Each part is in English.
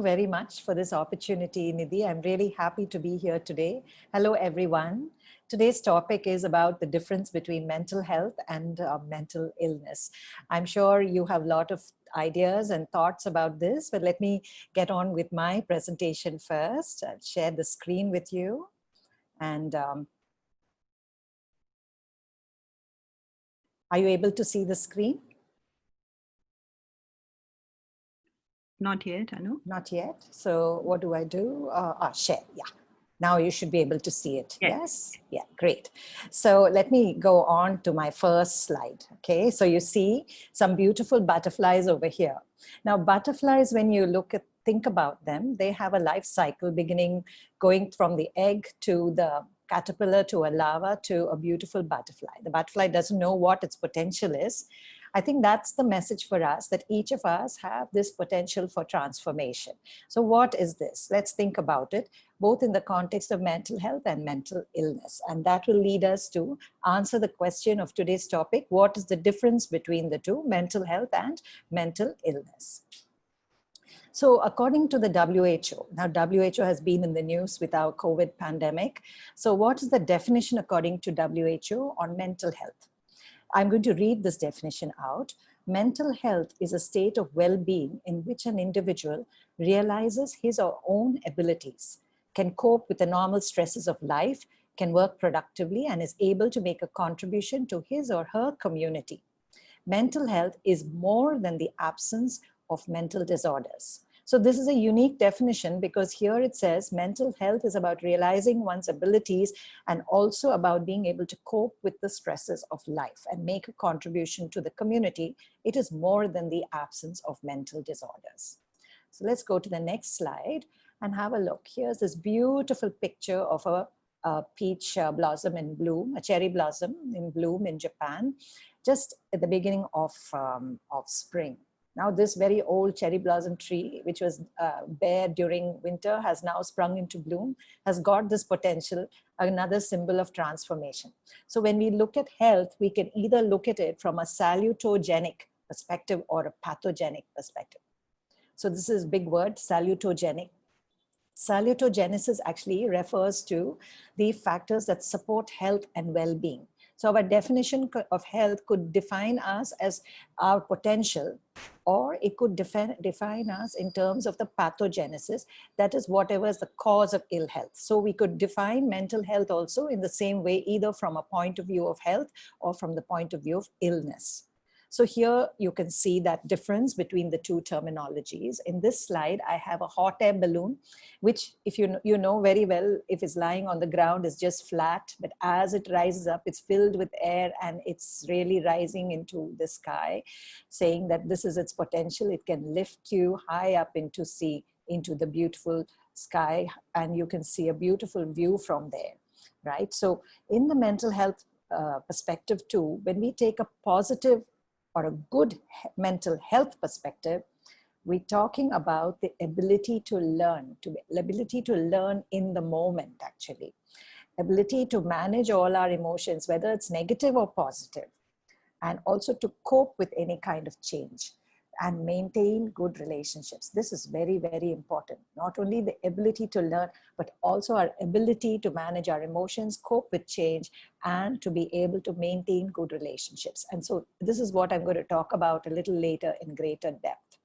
Very much for this opportunity, Nidhi. I'm really happy to be here today. Hello, everyone. Today's topic is about the difference between mental health and mental illness. I'm sure you have a lot of ideas and thoughts about this, but let me get on with my presentation first. I'll share the screen with you. And are you able to see the screen? Not yet, Anu. Not yet. So what do I do? Share, yeah. Now you should be able to see it. Yes? Yeah, great. So let me go on to my first slide. Okay, so you see some beautiful butterflies over here. Now butterflies, when you think about them, they have a life cycle going from the egg to the caterpillar to a larva to a beautiful butterfly. The butterfly doesn't know what its potential is. I think that's the message for us, that each of us have this potential for transformation. So what is this? Let's think about it, both in the context of mental health and mental illness. And that will lead us to answer the question of today's topic: what is the difference between the two, mental health and mental illness? So according to the WHO, now WHO has been in the news with our COVID pandemic. So what is the definition according to WHO on mental health? I'm going to read this definition out. Mental health is a state of well-being in which an individual realizes his or her own abilities, can cope with the normal stresses of life, can work productively, and is able to make a contribution to his or her community. Mental health is more than the absence of mental disorders. So this is a unique definition because here it says mental health is about realizing one's abilities and also about being able to cope with the stresses of life and make a contribution to the community. It is more than the absence of mental disorders. So let's go to the next slide and have a look. Here's this beautiful picture of a peach blossom in bloom, a cherry blossom in bloom in Japan, just at the beginning of spring. Now this very old cherry blossom tree, which was bare during winter, has now sprung into bloom, has got this potential, another symbol of transformation. So when we look at health, we can either look at it from a salutogenic perspective or a pathogenic perspective. So this is a big word, salutogenic. Salutogenesis actually refers to the factors that support health and well-being. So our definition of health could define us as our potential, or it could define us in terms of the pathogenesis, that is whatever is the cause of ill health. So we could define mental health also in the same way, either from a point of view of health or from the point of view of illness. So here you can see that difference between the two terminologies. In this slide, I have a hot air balloon, which if you know very well, if it's lying on the ground, is just flat, but as it rises up, it's filled with air and it's really rising into the sky, saying that this is its potential. It can lift you high up into the beautiful sky, and you can see a beautiful view from there, right? So in the mental health perspective too, when we take a positive or a good mental health perspective, we're talking about the ability to learn, in the moment, actually. Ability to manage all our emotions, whether it's negative or positive, and also to cope with any kind of change and maintain good relationships. This is very, very important. Not only the ability to learn, but also our ability to manage our emotions, cope with change, and to be able to maintain good relationships. And so this is what I'm going to talk about a little later in greater depth.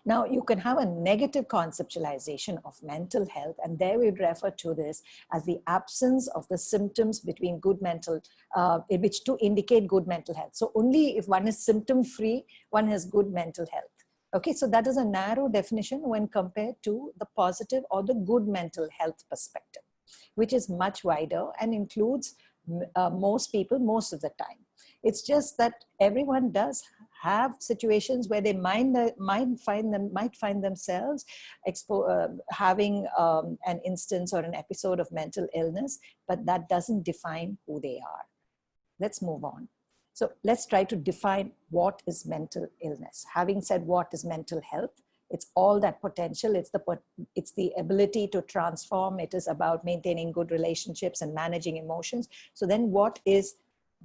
Now, you can have a negative conceptualization of mental health, and there we'd refer to this as the absence of the symptoms between good mental, which to indicate good mental health. So only if one is symptom-free, one has good mental health. Okay, so that is a narrow definition when compared to the positive or the good mental health perspective, which is much wider and includes most people most of the time. It's just that everyone does have situations where they might find themselves having an instance or an episode of mental illness, but that doesn't define who they are. Let's move on. So let's try to define what is mental illness. Having said what is mental health, it's all that potential. It's the ability to transform. It is about maintaining good relationships and managing emotions. So then what is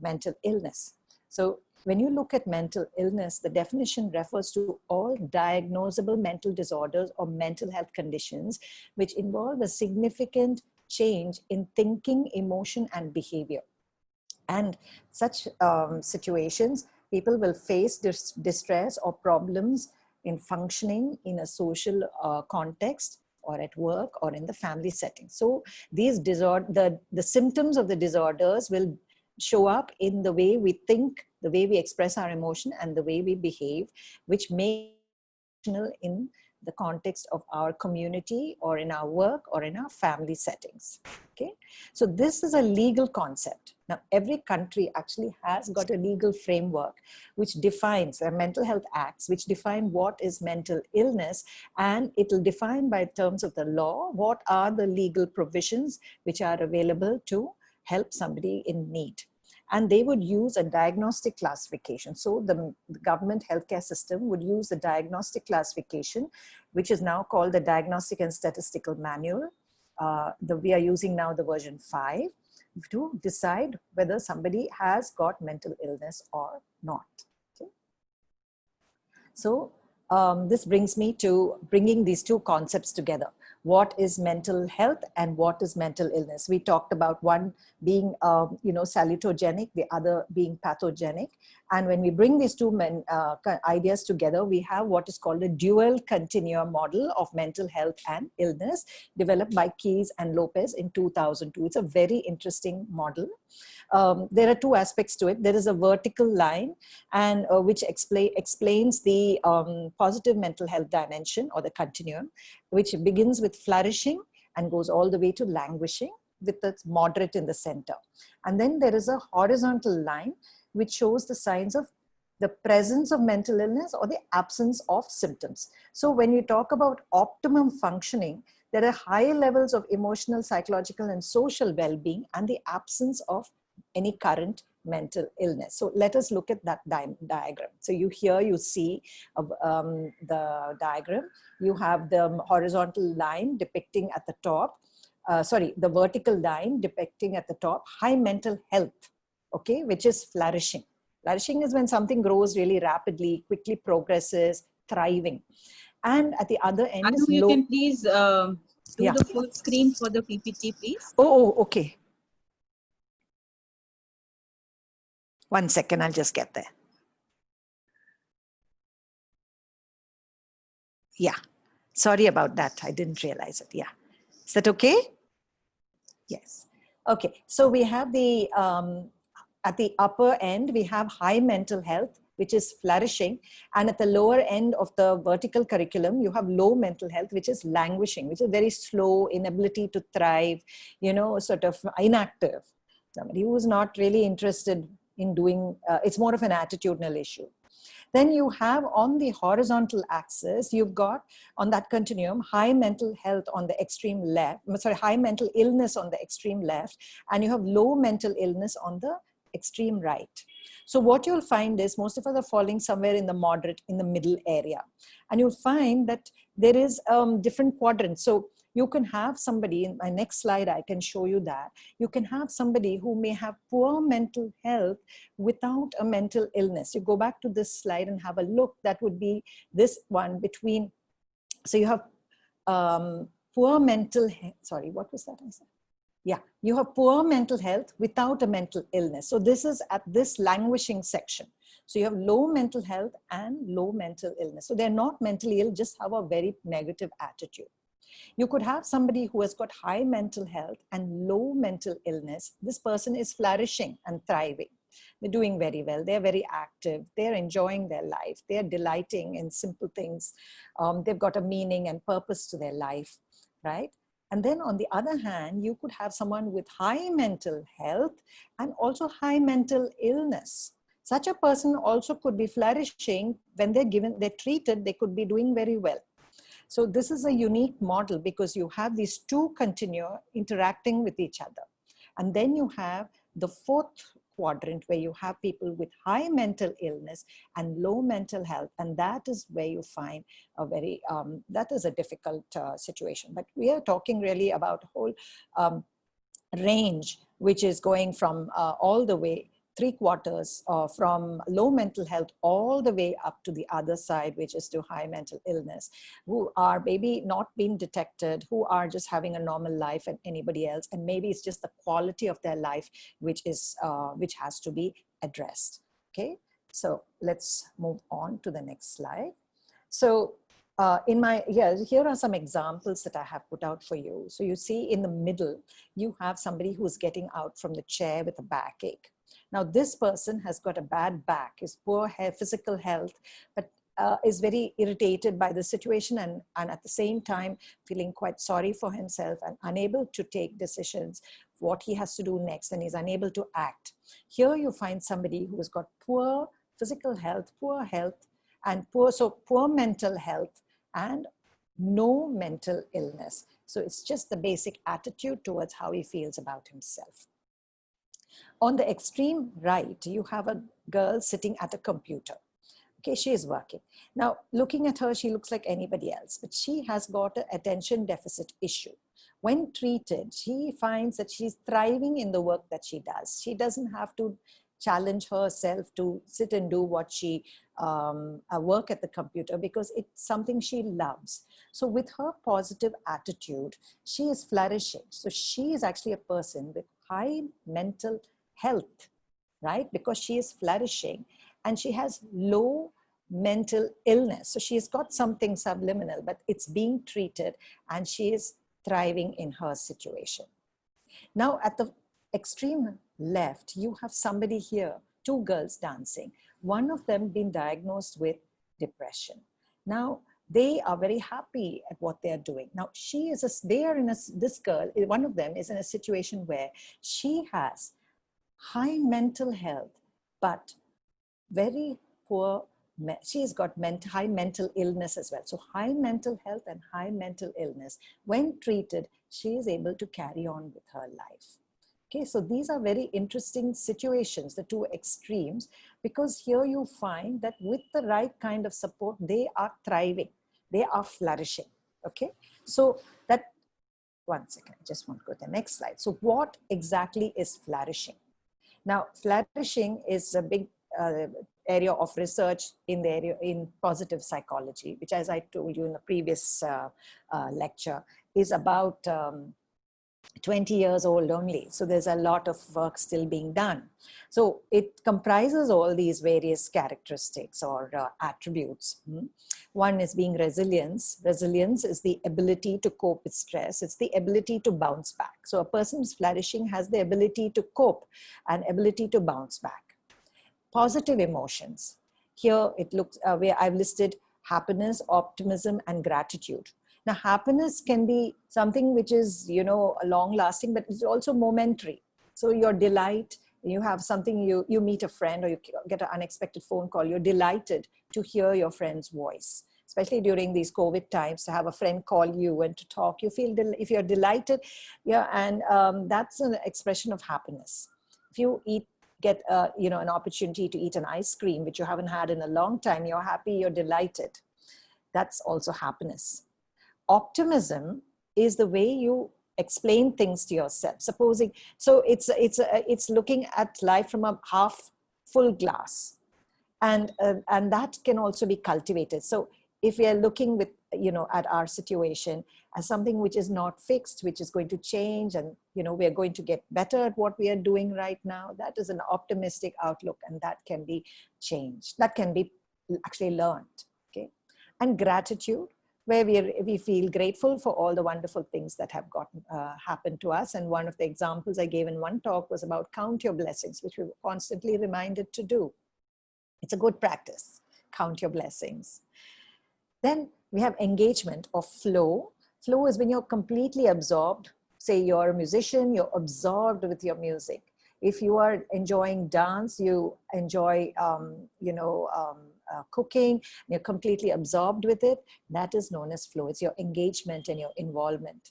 mental illness? So when you look at mental illness, the definition refers to all diagnosable mental disorders or mental health conditions which involve a significant change in thinking, emotion, and behavior. And such situations, people will face distress or problems in functioning in a social context, or at work, or in the family setting. So these the symptoms of the disorders will show up in the way we think, the way we express our emotion, and the way we behave, which may be in the context of our community, or in our work, or in our family settings. Okay, so this is a legal concept. Now, every country actually has got a legal framework which defines their mental health acts, which define what is mental illness, and it will define by terms of the law what are the legal provisions which are available to help somebody in need. And they would use a diagnostic classification. So the government healthcare system would use the diagnostic classification, which is now called the Diagnostic and Statistical Manual. We are using now the version 5 to decide whether somebody has got mental illness or not. Okay. So this brings me to bringing these two concepts together. What is mental health and what is mental illness? We talked about one being, salutogenic, the other being pathogenic. And when we bring these two ideas together, we have what is called a dual continuum model of mental health and illness, developed by Keyes and Lopez in 2002. It's a very interesting model. There are two aspects to it. There is a vertical line, and which explains the positive mental health dimension, or the continuum, which begins with flourishing and goes all the way to languishing, with the moderate in the center. And then there is a horizontal line which shows the signs of the presence of mental illness or the absence of symptoms. So when you talk about optimum functioning, there are high levels of emotional, psychological, and social well-being, and the absence of any current mental illness. So let us look at that diagram. So you see the diagram. You have the horizontal line depicting at the top, the vertical line depicting at the top high mental health, okay, which is flourishing. Flourishing is when something grows really rapidly, quickly progresses, thriving. And at the other end Anu, is you low. can please do the full screen for the PPT, please. Oh, okay. One second, I'll just get there. Yeah, sorry about that. I didn't realize it. Yeah. Is that okay? Yes. Okay, so we have the, at the upper end, we have high mental health, which is flourishing. And at the lower end of the vertical curriculum, you have low mental health, which is languishing, which is very slow, inability to thrive, sort of inactive. Somebody who is not really interested in doing, it's more of an attitudinal issue. Then you have on the horizontal axis, you've got on that continuum, high mental health on the extreme left, high mental illness on the extreme left, and you have low mental illness on the extreme right. So what you'll find is most of us are falling somewhere in the moderate, in the middle area. And you'll find that there is different quadrants. So you can have somebody, in my next slide, I can show you that. You can have somebody who may have poor mental health without a mental illness. You go back to this slide and have a look. That would be this one between, so you have poor mental, sorry, what was that I said? Yeah, you have poor mental health without a mental illness. So this is at this languishing section. So you have low mental health and low mental illness. So they're not mentally ill, just have a very negative attitude. You could have somebody who has got high mental health and low mental illness. This person is flourishing and thriving. They're doing very well. They're very active. They're enjoying their life. They're delighting in simple things. They've got a meaning and purpose to their life, right? And then on the other hand, you could have someone with high mental health and also high mental illness. Such a person also could be flourishing. When they're treated, they could be doing very well. So this is a unique model because you have these two continua interacting with each other. And then you have the fourth quadrant where you have people with high mental illness and low mental health. And that is where you find a very, that is a difficult situation. But we are talking really about a whole range, which is going from all the way 3/4 from low mental health all the way up to the other side, which is to high mental illness, who are maybe not being detected, who are just having a normal life and anybody else, and maybe it's just the quality of their life which has to be addressed. Okay, so let's move on to the next slide. So here are some examples that I have put out for you. So you see in the middle, you have somebody who's getting out from the chair with a backache. Now this person has got a bad back, is poor physical health, but is very irritated by the situation and at the same time feeling quite sorry for himself and unable to take decisions, what he has to do next, and he's unable to act. Here you find somebody who has got poor physical health, and poor mental health and no mental illness. So it's just the basic attitude towards how he feels about himself. On the extreme right, you have a girl sitting at a computer. Okay, she is working. Now, looking at her, she looks like anybody else, but she has got an attention deficit issue. When treated, she finds that she's thriving in the work that she does. She doesn't have to challenge herself to sit and do what she work at the computer because it's something she loves. So with her positive attitude, she is flourishing. So she is actually a person with high mental health, right? Because she is flourishing and she has low mental illness. So she's got something subliminal, but it's being treated and she is thriving in her situation. Now at the extreme left, you have somebody here, two girls dancing. One of them been diagnosed with depression. Now they are very happy at what they are doing. Now this girl, one of them is in a situation where she has high mental health, but very poor, she's got high mental illness as well. So high mental health and high mental illness. When treated, she is able to carry on with her life. Okay, so these are very interesting situations, the two extremes, because here you find that with the right kind of support, they are thriving, they are flourishing. Okay, so that, one second, I just want to go to the next slide. So what exactly is flourishing? Now, flourishing is a big area of research in positive psychology, which, as I told you in the previous lecture, is about 20 years old only. So there's a lot of work still being done. So it comprises all these various characteristics or attributes. One is being resilience. Resilience is the ability to cope with stress. It's the ability to bounce back. So a person's flourishing has the ability to cope and ability to bounce back. Positive emotions. Here it looks where I've listed happiness, optimism, and gratitude. Now, happiness can be something which is, long lasting, but it's also momentary. So your delight, you have something, you meet a friend or you get an unexpected phone call, you're delighted to hear your friend's voice. Especially during ththese COVID times, to have a friend call you and to talk, you feel, if you're delighted, yeah, and that's an expression of happiness. If you get an opportunity to eat an ice cream, which you haven't had in a long time, you're happy, you're delighted. That's also happiness. Optimism is the way you explain things to yourself. Supposing, so it's looking at life from a half full glass, and that can also be cultivated. So if we are looking with at our situation as something which is not fixed, which is going to change, and we are going to get better at what we are doing right now, that is an optimistic outlook, and that can be changed. That can be actually learned. Okay, and gratitude, where we feel grateful for all the wonderful things that have happened to us. And one of the examples I gave in one talk was about count your blessings, which we're constantly reminded to do. It's a good practice. Count your blessings. Then we have engagement or flow. Flow is when you're completely absorbed. Say you're a musician, you're absorbed with your music. If you are enjoying dance, you enjoy, cooking, you're completely absorbed with it. That is known as flow. It's your engagement and your involvement.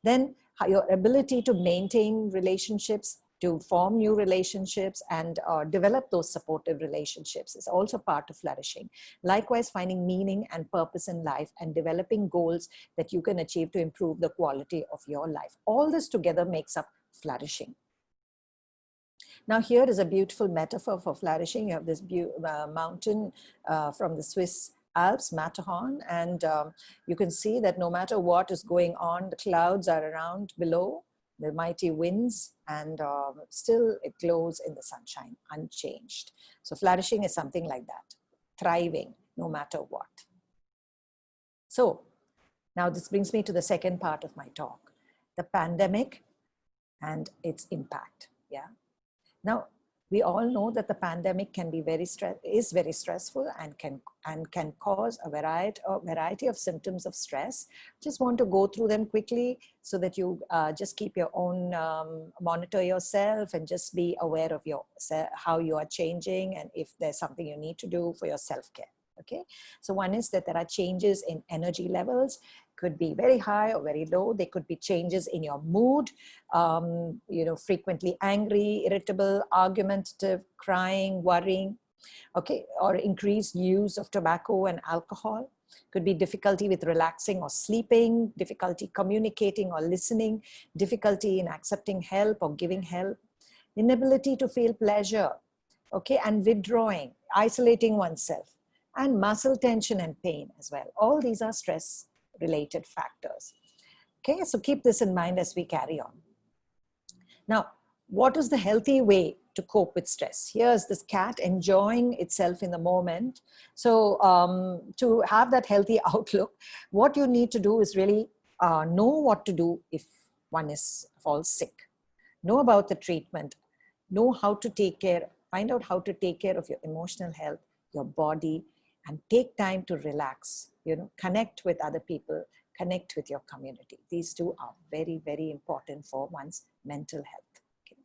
Then your ability to maintain relationships, to form new relationships and develop those supportive relationships is also part of flourishing. Likewise, finding meaning and purpose in life and developing goals that you can achieve to improve the quality of your life. All this together makes up flourishing. Now here is a beautiful metaphor for flourishing. You have this mountain from the Swiss Alps, Matterhorn, and you can see that no matter what is going on, the clouds are around below, the mighty winds, and still it glows in the sunshine, unchanged. So flourishing is something like that, thriving no matter what. So now this brings me to the second part of my talk, the pandemic and its impact. Yeah. Now, we all know that the pandemic can be very stressful and can cause a variety of symptoms of stress. Just want to go through them quickly so that you just keep your own, monitor yourself and just be aware of how you are changing and if there's something you need to do for your self-care. Okay, so one is that there are changes in energy levels, could be very high or very low. They could be changes in your mood, frequently angry, irritable, argumentative, crying, worrying, okay, or increased use of tobacco and alcohol. Could be difficulty with relaxing or sleeping, difficulty communicating or listening, difficulty in accepting help or giving help, inability to feel pleasure, okay, and withdrawing, isolating oneself, and muscle tension and pain as well. All these are stress related factors. Okay, so keep this in mind as we carry on. Now, what is the healthy way to cope with stress? Here's this cat enjoying itself in the moment. So to have that healthy outlook, what you need to do is really know what to do if one falls sick. Know about the treatment, know how to take care, find out how to take care of your emotional health, your body, and take time to relax, connect with other people, connect with your community. These two are very, very important for one's mental health. Okay.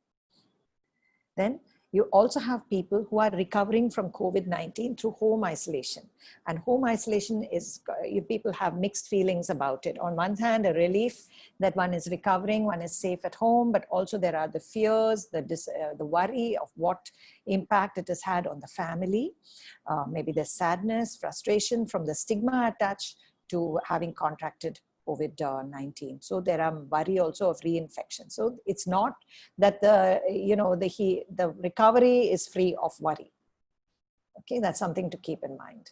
Then you also have people who are recovering from COVID-19 through home isolation. And home isolation is, people have mixed feelings about it. On one hand, a relief that one is recovering, one is safe at home, but also there are the fears, the worry of what impact it has had on the family. Maybe there's sadness, frustration from the stigma attached to having contracted COVID-19. So there are worry also of reinfection. So it's not that the recovery is free of worry. Okay, that's something to keep in mind.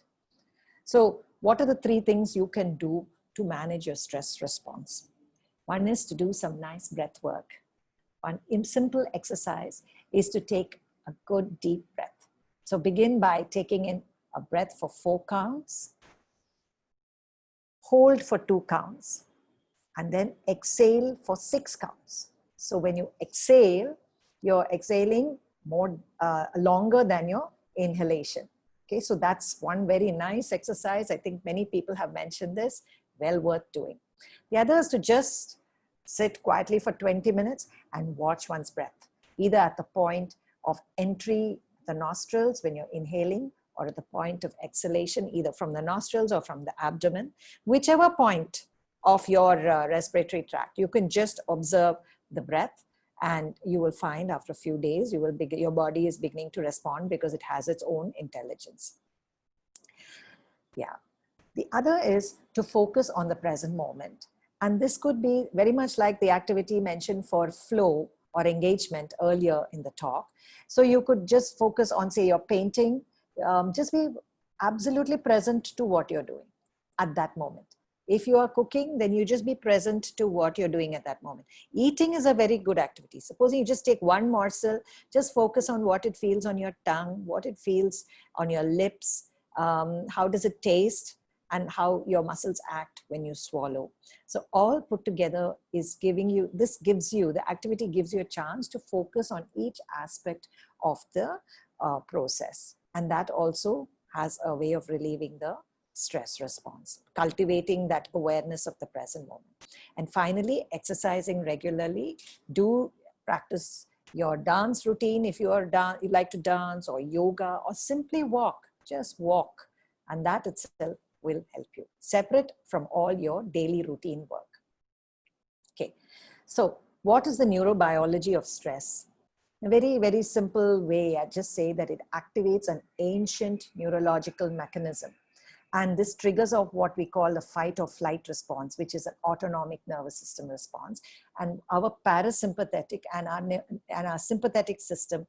So what are the 3 things you can do to manage your stress response? One is to do some nice breath work. One simple exercise is to take a good deep breath. So begin by taking in a breath for 4 counts, hold for 2 counts, and then exhale for 6 counts. So when you exhale, you're exhaling more longer than your inhalation. Okay, so that's one very nice exercise. I think many people have mentioned this, well worth doing. The other is to just sit quietly for 20 minutes and watch one's breath, either at the point of entry, the nostrils when you're inhaling, or at the point of exhalation, either from the nostrils or from the abdomen, whichever point of your respiratory tract. You can just observe the breath, and you will find after a few days, your body is beginning to respond because it has its own intelligence. Yeah. The other is to focus on the present moment. And this could be very much like the activity mentioned for flow or engagement earlier in the talk. So you could just focus on, say, your painting, just be absolutely present to what you're doing at that moment. If you are cooking, then you just be present to what you're doing at that moment. Eating is a very good activity. Supposing you just take one morsel, just focus on what it feels on your tongue, what it feels on your lips, how does it taste, and how your muscles act when you swallow. So all put together is the activity gives you a chance to focus on each aspect of the process. And that also has a way of relieving the stress response, cultivating that awareness of the present moment. And finally, exercising regularly. Do practice your dance routine if you like to dance, or yoga, or simply walk. Just walk, and that itself will help you, separate from all your daily routine work. Okay, so what is the neurobiology of stress? In a very, very simple way, I just say that it activates an ancient neurological mechanism. And this triggers off what we call the fight or flight response, which is an autonomic nervous system response. And our parasympathetic and our sympathetic system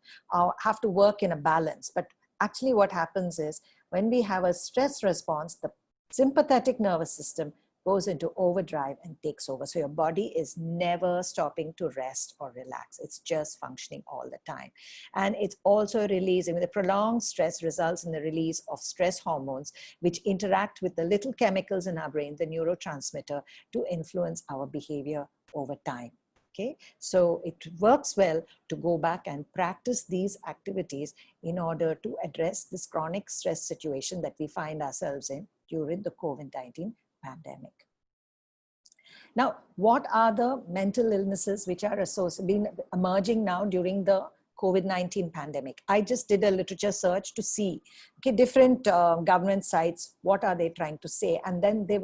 have to work in a balance. But actually what happens is when we have a stress response, the sympathetic nervous system goes into overdrive and takes over. So your body is never stopping to rest or relax. It's just functioning all the time. And it's also releasing, the prolonged stress results in the release of stress hormones, which interact with the little chemicals in our brain, the neurotransmitter, to influence our behavior over time. Okay, so it works well to go back and practice these activities in order to address this chronic stress situation that we find ourselves in during the COVID-19 pandemic. Now, what are the mental illnesses which are been emerging now during the COVID-19 pandemic? I just did a literature search to see, okay, different government sites, what are they trying to say? And then they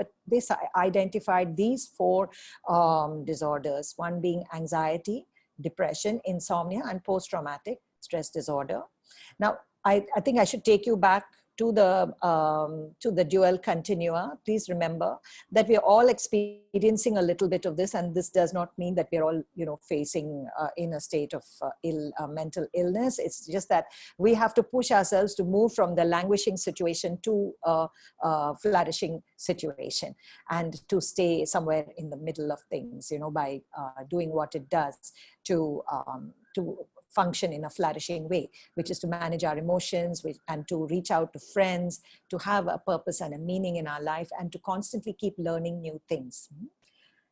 identified these 4 disorders, one being anxiety, depression, insomnia, and post-traumatic stress disorder. Now, I think I should take you back to the dual continua. Please remember that we are all experiencing a little bit of this, and this does not mean that we're all, facing in a state of mental illness. It's just that we have to push ourselves to move from the languishing situation to a flourishing situation, and to stay somewhere in the middle of things, by doing what it does to function in a flourishing way, which is to manage our emotions and to reach out to friends, to have a purpose and a meaning in our life, and to constantly keep learning new things.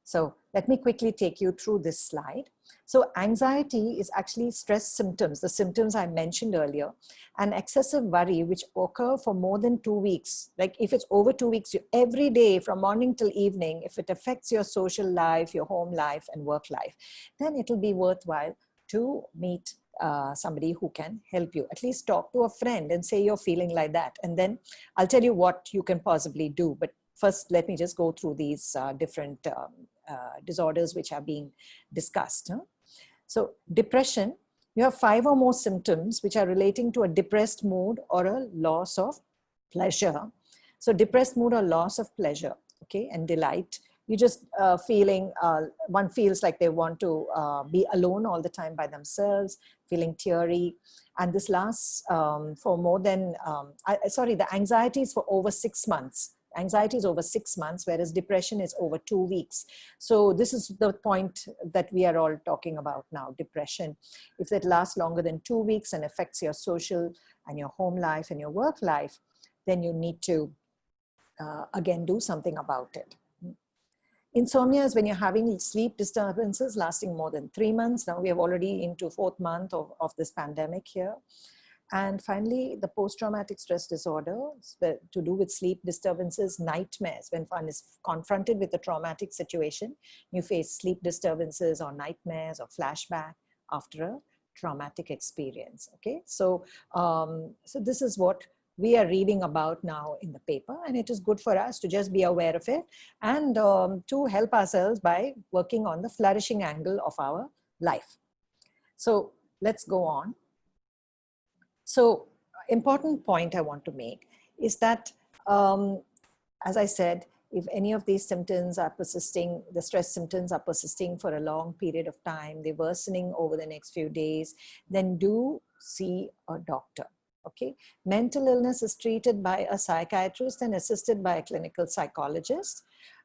So let me quickly take you through this slide. So anxiety is actually stress symptoms, the symptoms I mentioned earlier, and excessive worry which occur for more than 2 weeks. Like if it's over 2 weeks, every day from morning till evening, if it affects your social life, your home life and work life, then it'll be worthwhile to meet somebody who can help you. At least talk to a friend and say you're feeling like that. And then I'll tell you what you can possibly do. But first, let me just go through these different disorders which are being discussed. So depression, you have 5 or more symptoms which are relating to a depressed mood or a loss of pleasure. So depressed mood or loss of pleasure, okay, and delight. You just feeling, one feels like they want to be alone all the time by themselves, feeling teary. And this lasts for more than, the anxiety is for over 6 months. Anxiety is over 6 months, whereas depression is over 2 weeks. So this is the point that we are all talking about now, depression. If it lasts longer than 2 weeks and affects your social and your home life and your work life, then you need to, again, do something about it. Insomnia is when you're having sleep disturbances lasting more than 3 months. Now we have already into 4th month of this pandemic here. And finally, the post-traumatic stress disorder to do with sleep disturbances, nightmares. When one is confronted with a traumatic situation, you face sleep disturbances or nightmares or flashback after a traumatic experience. Okay, so so this is what we are reading about now in the paper, and it is good for us to just be aware of it and to help ourselves by working on the flourishing angle of our life. So let's go on. So important point I want to make is that, as I said, if any of these symptoms are persisting, the stress symptoms are persisting for a long period of time, they're worsening over the next few days, then do see a doctor. Okay, mental illness is treated by a psychiatrist and assisted by a clinical psychologist.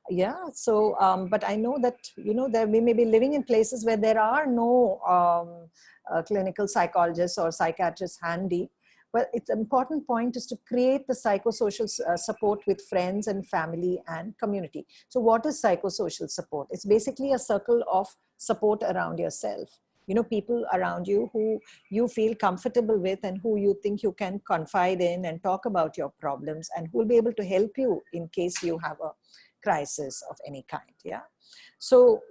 Yeah, so, but I know that, that we may be living in places where there are no clinical psychologists or psychiatrists handy. But it's an important point is to create the psychosocial support with friends and family and community. So what is psychosocial support? It's basically a circle of support around yourself. People around you who you feel comfortable with and who you think you can confide in and talk about your problems, and who will be able to help you in case you have a crisis of any kind. Yeah. So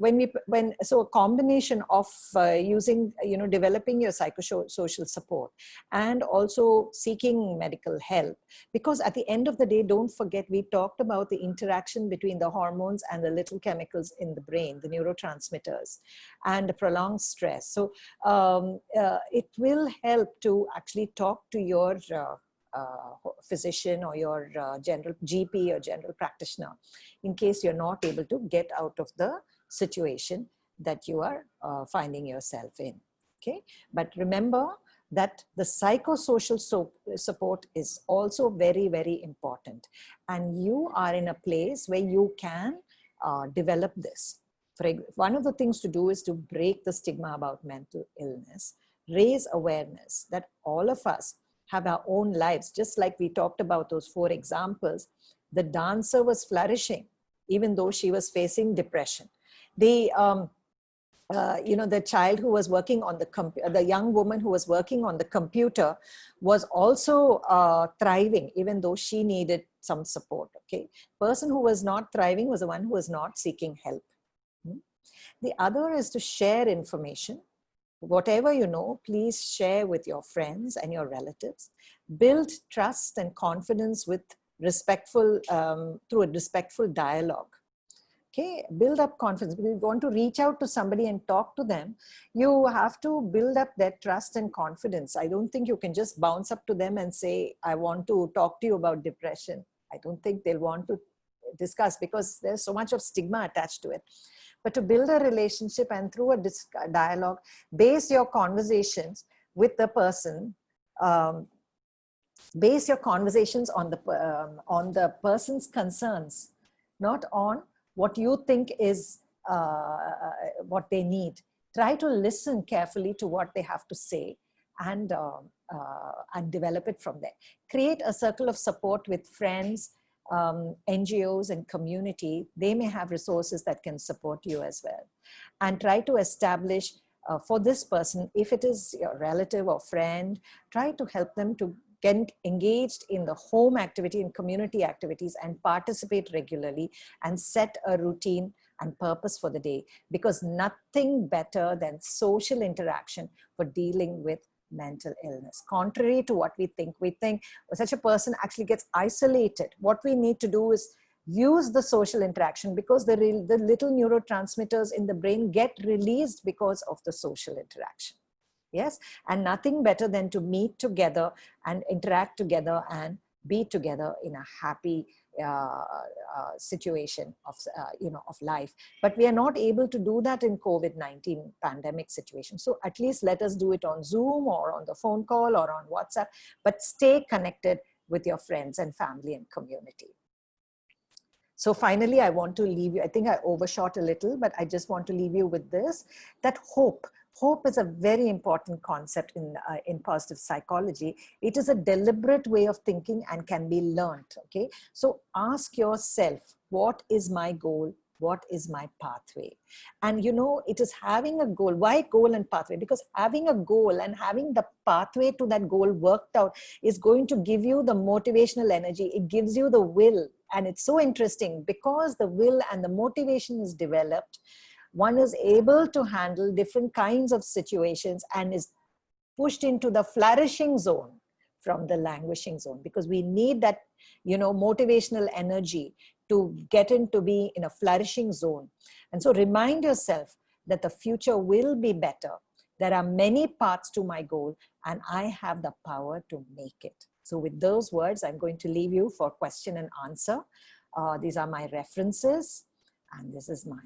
so a combination of using, developing your psychosocial support and also seeking medical help, because at the end of the day, don't forget, we talked about the interaction between the hormones and the little chemicals in the brain, the neurotransmitters, and prolonged stress. So it will help to actually talk to your physician or your general GP or general practitioner, in case you're not able to get out of the situation that you are finding yourself in. Okay, but remember that the psychosocial support is also very, very important, and you are in a place where you can develop this. One of the things to do is to break the stigma about mental illness, raise awareness that all of us have our own lives. Just like we talked about those 4 examples, the dancer was flourishing even though she was facing depression. The the child who was working on the young woman who was working on the computer was also thriving, even though she needed some support. Okay, person who was not thriving was the one who was not seeking help. The other is to share information. Whatever you know, please share with your friends and your relatives. Build trust and confidence with respectful through a respectful dialogue. Okay, build up confidence. If you want to reach out to somebody and talk to them, you have to build up their trust and confidence. I don't think you can just bounce up to them and say, I want to talk to you about depression. I don't think they'll want to discuss, because there's so much of stigma attached to it. But to build a relationship and through a dialogue, base your conversations with the person, base your conversations on the person's concerns, not on what you think is what they need. Try to listen carefully to what they have to say, and develop it from there. Create a circle of support with friends, NGOs and community. They may have resources that can support you as well. And try to establish for this person, if it is your relative or friend, try to help them to get engaged in the home activity and community activities and participate regularly and set a routine and purpose for the day, because nothing better than social interaction for dealing with mental illness. Contrary to what we think such a person actually gets isolated. What we need to do is use the social interaction, because the little neurotransmitters in the brain get released because of the social interaction. Yes, and nothing better than to meet together and interact together and be together in a happy situation of of life. But we are not able to do that in COVID-19 pandemic situation. So at least let us do it on Zoom or on the phone call or on WhatsApp, but stay connected with your friends and family and community. So finally, I want to leave you, I think I overshot a little, but I just want to leave you with this, that hope. Hope is a very important concept in positive psychology. It is a deliberate way of thinking and can be learned, okay? So ask yourself, what is my goal? What is my pathway? And it is having a goal. Why goal and pathway? Because having a goal and having the pathway to that goal worked out is going to give you the motivational energy. It gives you the will. And it's so interesting, because the will and the motivation is developed, one is able to handle different kinds of situations and is pushed into the flourishing zone from the languishing zone, because we need that, motivational energy to get into be in a flourishing zone. And so remind yourself that the future will be better. There are many paths to my goal, and I have the power to make it. So with those words, I'm going to leave you for question and answer. These are my references, and this is my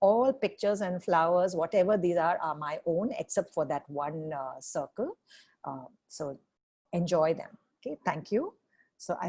all pictures and flowers, whatever these are my own, except for that one circle. So enjoy them. Okay, thank you. So I